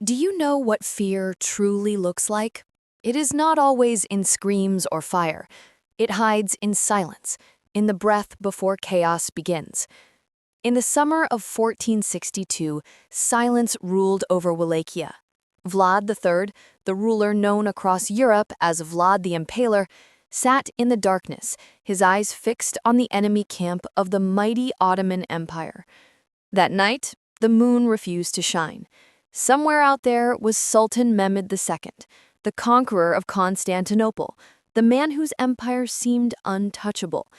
Do you know what fear truly looks like? It is not always in screams or fire. It hides in silence, in the breath before chaos begins. In the summer of 1462, silence ruled over Wallachia. Vlad III, the ruler known across Europe as Vlad the Impaler, sat in the darkness, his eyes fixed on the enemy camp of the mighty Ottoman Empire. That night, the moon refused to shine. Somewhere out there was Sultan Mehmed II, the conqueror of Constantinople, the man whose empire seemed untouchable.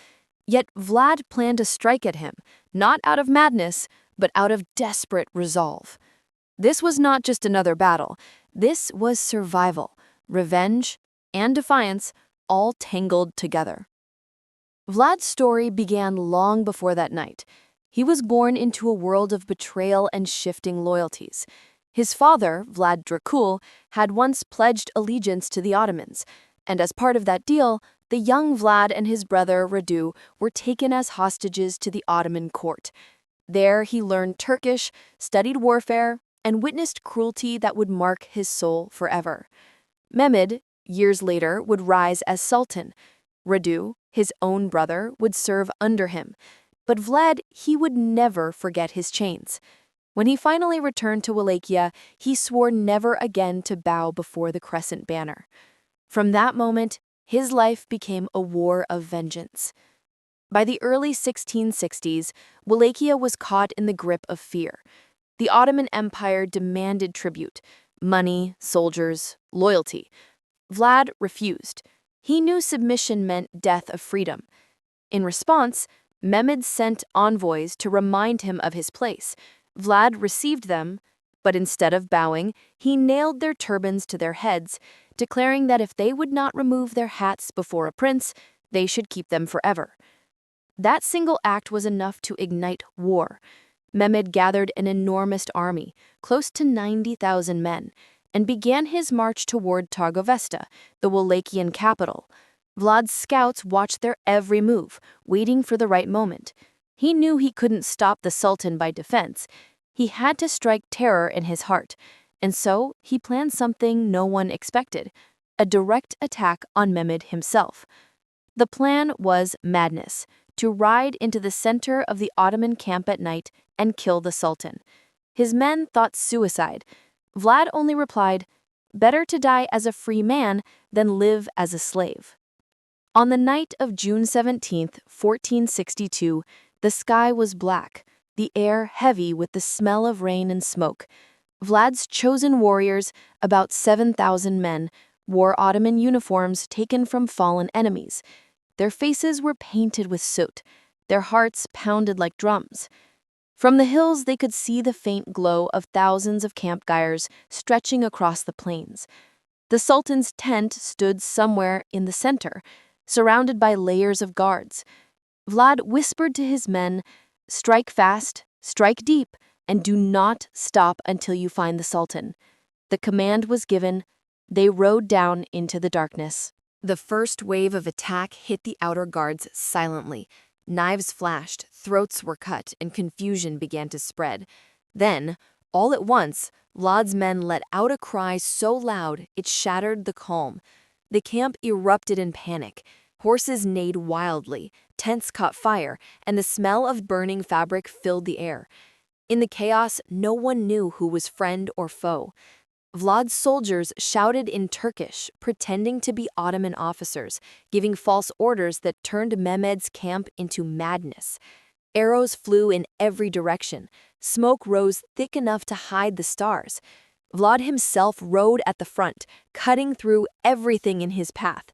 Yet Vlad planned to strike at him, not out of madness, but out of desperate resolve. This was not just another battle. This was survival, revenge, and defiance, all tangled together. Vlad's story began long before that night. He was born into a world of betrayal and shifting loyalties. His father, Vlad Dracula, had once pledged allegiance to the Ottomans, and as part of that deal, the young Vlad and his brother Radu were taken as hostages to the Ottoman court. There he learned Turkish, studied warfare, and witnessed cruelty that would mark his soul forever. Mehmed, years later, would rise as Sultan. Radu, his own brother, would serve under him. But Vlad, he would never forget his chains. When he finally returned to Wallachia, he swore never again to bow before the crescent banner. From that moment, his life became a war of vengeance. By the early 1660s, Wallachia was caught in the grip of fear. The Ottoman Empire demanded tribute, money, soldiers, loyalty. Vlad refused. He knew submission meant death of freedom. In response, Mehmed sent envoys to remind him of his place. Vlad received them, but instead of bowing, he nailed their turbans to their heads, declaring that if they would not remove their hats before a prince, they should keep them forever. That single act was enough to ignite war. Mehmed gathered an enormous army, close to 90,000 men, and began his march toward Targovesta, the Wallachian capital. Vlad's scouts watched their every move, waiting for the right moment. He knew he couldn't stop the Sultan by defense. He had to strike terror in his heart, and so he planned something no one expected, a direct attack on Mehmed himself. The plan was madness, to ride into the center of the Ottoman camp at night and kill the Sultan. His men thought suicide. Vlad only replied, "Better to die as a free man than live as a slave." On the night of June 17, 1462, the sky was black, the air heavy with the smell of rain and smoke. Vlad's chosen warriors, about 7,000 men, wore Ottoman uniforms taken from fallen enemies. Their faces were painted with soot, their hearts pounded like drums. From the hills they could see the faint glow of thousands of campfires stretching across the plains. The Sultan's tent stood somewhere in the center, surrounded by layers of guards. Vlad whispered to his men, "Strike fast, strike deep, and do not stop until you find the Sultan." The command was given. They rode down into the darkness. The first wave of attack hit the outer guards silently. Knives flashed, throats were cut, and confusion began to spread. Then, all at once, Vlad's men let out a cry so loud it shattered the calm. The camp erupted in panic. Horses neighed wildly, tents caught fire, and the smell of burning fabric filled the air. In the chaos, no one knew who was friend or foe. Vlad's soldiers shouted in Turkish, pretending to be Ottoman officers, giving false orders that turned Mehmed's camp into madness. Arrows flew in every direction. Smoke rose thick enough to hide the stars. Vlad himself rode at the front, cutting through everything in his path.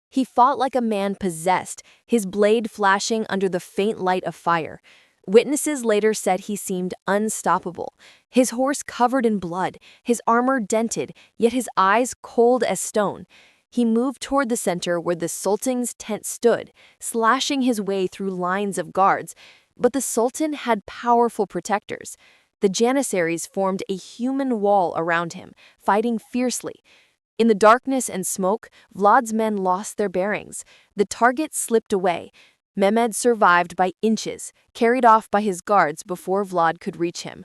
He fought like a man possessed, his blade flashing under the faint light of fire. Witnesses later said he seemed unstoppable, his horse covered in blood, his armor dented, yet his eyes cold as stone. He moved toward the center where the Sultan's tent stood, slashing his way through lines of guards. But the Sultan had powerful protectors. The Janissaries formed a human wall around him, fighting fiercely. In the darkness and smoke, Vlad's men lost their bearings. The target slipped away. Mehmed survived by inches, carried off by his guards before Vlad could reach him.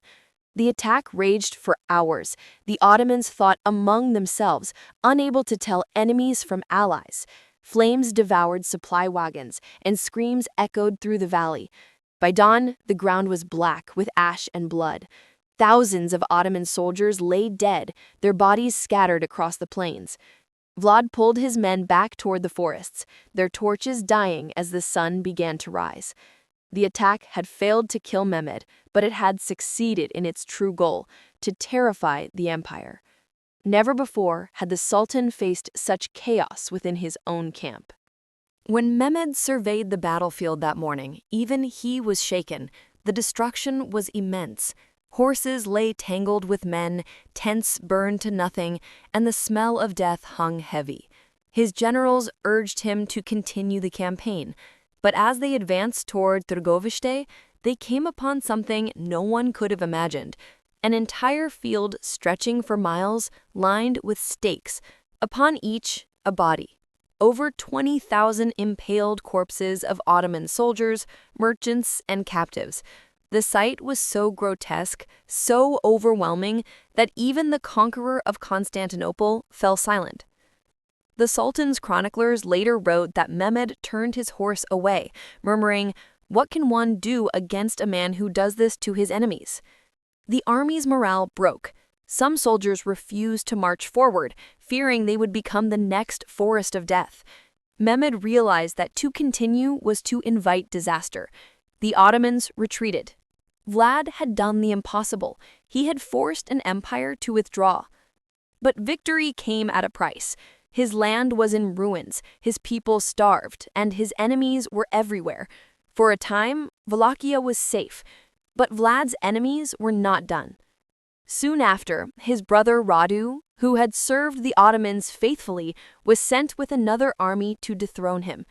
The attack raged for hours. The Ottomans fought among themselves, unable to tell enemies from allies. Flames devoured supply wagons, and screams echoed through the valley. By dawn, the ground was black with ash and blood. Thousands of Ottoman soldiers lay dead, their bodies scattered across the plains. Vlad pulled his men back toward the forests, their torches dying as the sun began to rise. The attack had failed to kill Mehmed, but it had succeeded in its true goal, to terrify the empire. Never before had the Sultan faced such chaos within his own camp. When Mehmed surveyed the battlefield that morning, even he was shaken. The destruction was immense. Horses lay tangled with men, tents burned to nothing, and the smell of death hung heavy. His generals urged him to continue the campaign, but as they advanced toward Trgoviste, they came upon something no one could have imagined: an entire field stretching for miles, lined with stakes, upon each a body. Over 20,000 impaled corpses of Ottoman soldiers, merchants, and captives. The sight was so grotesque, so overwhelming, that even the conqueror of Constantinople fell silent. The Sultan's chroniclers later wrote that Mehmed turned his horse away, murmuring, "What can one do against a man who does this to his enemies?" The army's morale broke. Some soldiers refused to march forward, fearing they would become the next forest of death. Mehmed realized that to continue was to invite disaster. The Ottomans retreated. Vlad had done the impossible. He had forced an empire to withdraw. But victory came at a price. His land was in ruins, his people starved, and his enemies were everywhere. For a time, Wallachia was safe, but Vlad's enemies were not done. Soon after, his brother Radu, who had served the Ottomans faithfully, was sent with another army to dethrone him.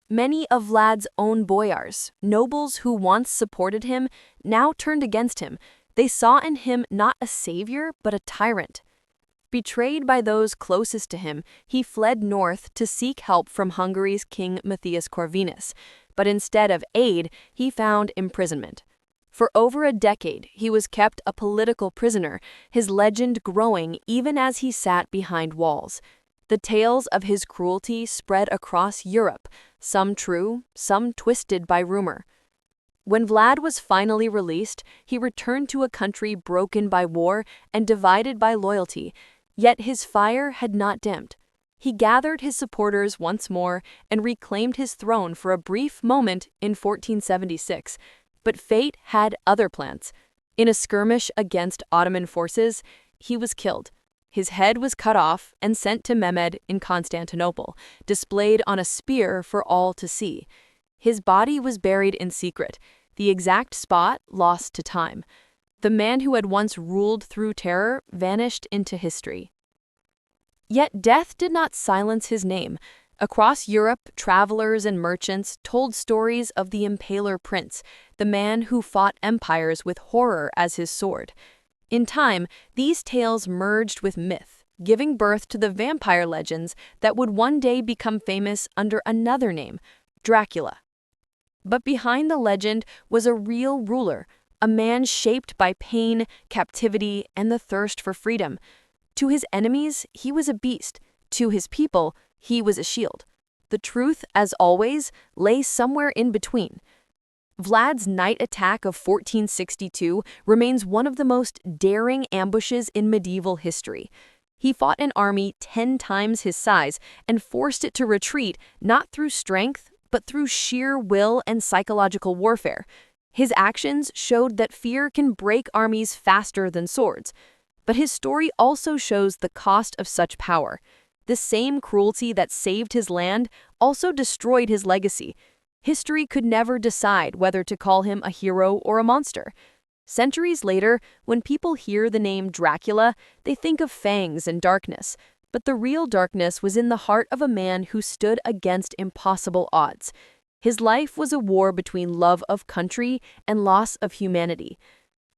Many of Vlad's own boyars, nobles who once supported him, now turned against him. They saw in him not a savior, but a tyrant. Betrayed by those closest to him, he fled north to seek help from Hungary's King Matthias Corvinus. But instead of aid, he found imprisonment. For over a decade, he was kept a political prisoner, his legend growing even as he sat behind walls. The tales of his cruelty spread across Europe, some true, some twisted by rumor. When Vlad was finally released, he returned to a country broken by war and divided by loyalty, yet his fire had not dimmed. He gathered his supporters once more and reclaimed his throne for a brief moment in 1476. But fate had other plans. In a skirmish against Ottoman forces, he was killed. His head was cut off and sent to Mehmed in Constantinople, displayed on a spear for all to see. His body was buried in secret, the exact spot lost to time. The man who had once ruled through terror vanished into history. Yet death did not silence his name. Across Europe, travelers and merchants told stories of the Impaler Prince, the man who fought empires with horror as his sword. In time, these tales merged with myth, giving birth to the vampire legends that would one day become famous under another name, Dracula. But behind the legend was a real ruler, a man shaped by pain, captivity, and the thirst for freedom. To his enemies, he was a beast. To his people, he was a shield. The truth, as always, lay somewhere in between. Vlad's night attack of 1462 remains one of the most daring ambushes in medieval history. He fought an army 10 times his size and forced it to retreat not through strength, but through sheer will and psychological warfare. His actions showed that fear can break armies faster than swords. But his story also shows the cost of such power. The same cruelty that saved his land also destroyed his legacy. History could never decide whether to call him a hero or a monster. Centuries later, when people hear the name Dracula, they think of fangs and darkness. But the real darkness was in the heart of a man who stood against impossible odds. His life was a war between love of country and loss of humanity.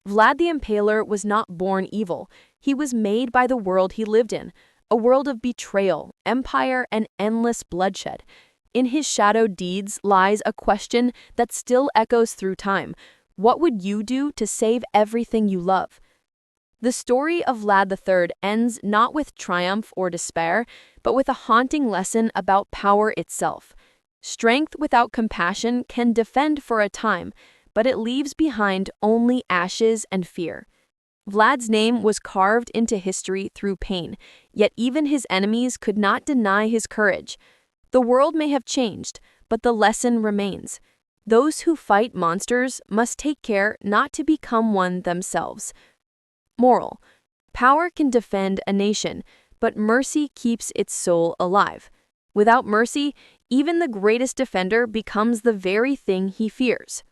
Vlad the Impaler was not born evil. He was made by the world he lived in, a world of betrayal, empire, and endless bloodshed. In his shadowed deeds lies a question that still echoes through time. What would you do to save everything you love? The story of Vlad III ends not with triumph or despair, but with a haunting lesson about power itself. Strength without compassion can defend for a time, but it leaves behind only ashes and fear. Vlad's name was carved into history through pain, yet even his enemies could not deny his courage. The world may have changed, but the lesson remains. Those who fight monsters must take care not to become one themselves. Moral: power can defend a nation, but mercy keeps its soul alive. Without mercy, even the greatest defender becomes the very thing he fears.